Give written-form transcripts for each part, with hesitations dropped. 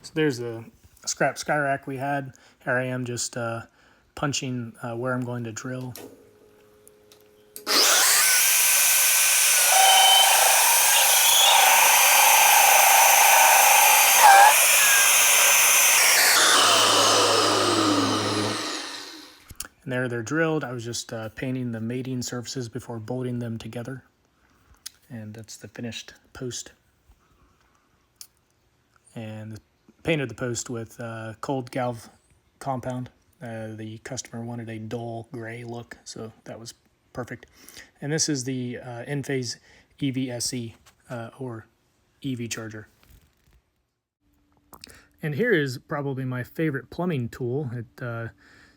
So there's a scrap sky rack we had. Here I am just punching where I'm going to drill. And there they're drilled. I was just painting the mating surfaces before bolting them together. And that's the finished post. And painted the post with cold galv compound. The customer wanted a dull gray look, so that was perfect. And this is the Enphase EVSE or EV charger. And here is probably my favorite plumbing tool. It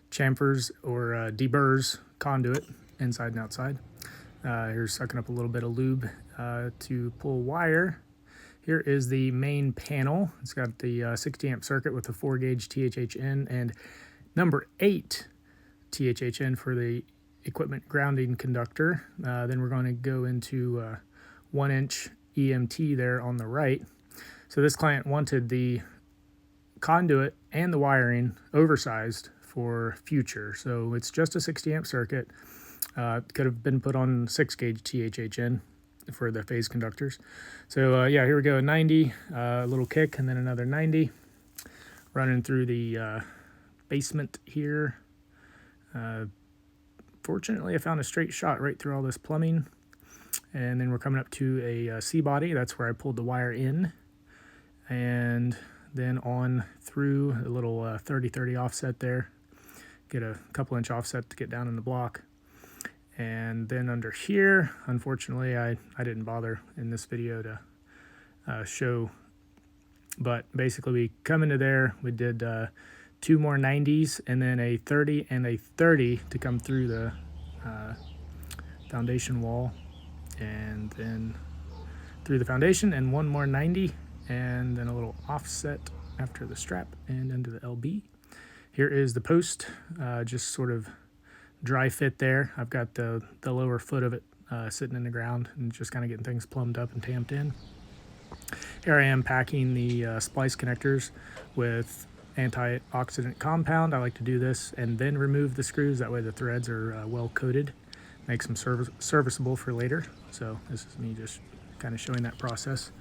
chamfers or deburrs conduit inside and outside. Here's sucking up a little bit of lube to pull wire. Here is the main panel. It's got the 60 amp circuit with a 4 gauge THHN and number 8 THHN for the equipment grounding conductor. Then we're going to go into 1 inch EMT there on the right. So this client wanted the conduit and the wiring oversized for future. So it's just a 60 amp circuit. Could have been put on 6 gauge THHN for the phase conductors. So yeah, here we go, 90, a little kick, and then another 90. Running through the basement here. Fortunately, I found a straight shot right through all this plumbing. And then we're coming up to a C-body. That's where I pulled the wire in. And then on through a little 30-30 offset there. Get a couple inch offset to get down in the block. And then under here, unfortunately, I didn't bother in this video to show. But basically, we come into there, we did 2 more 90s, and then a 30 and a 30 to come through the foundation wall. And then through the foundation, and 1 more 90, and then a little offset after the strap and into the LB. Here is the post, just sort of dry fit there. I've got the lower foot of it sitting in the ground and just kind of getting things plumbed up and tamped in. Here I am packing the splice connectors with antioxidant compound. I like to do this and then remove the screws. That way the threads are well coated. Makes them serviceable for later. So this is me just kind of showing that process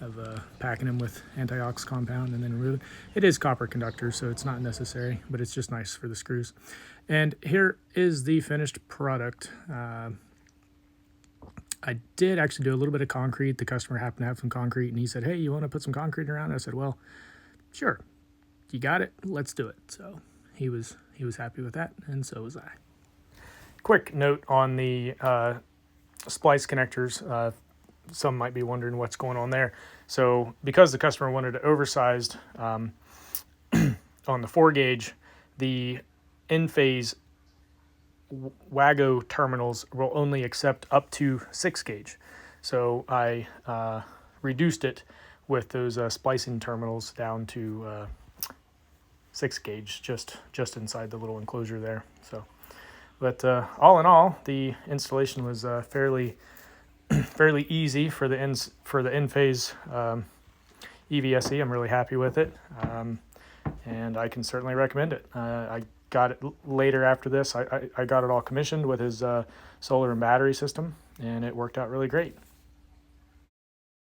of packing them with antiox compound and then removing. It is copper conductor, so it's not necessary, but it's just nice for the screws. And here is the finished product. I did actually do a little bit of concrete. The customer happened to have some concrete, and he said, "Hey, you want to put some concrete around?" I said, "Well, sure. You got it. Let's do it." So he was happy with that, and so was I. Quick note on the splice connectors. Some might be wondering what's going on there. So because the customer wanted it oversized on the 4 gauge, the Enphase WAGO terminals will only accept up to 6 gauge. So I reduced it with those splicing terminals down to 6 gauge, just inside the little enclosure there. So, but all in all, the installation was fairly easy for the Enphase EVSE. I'm really happy with it, and I can certainly recommend it. I got it later after this. I got it all commissioned with his solar and battery system, and it worked out really great.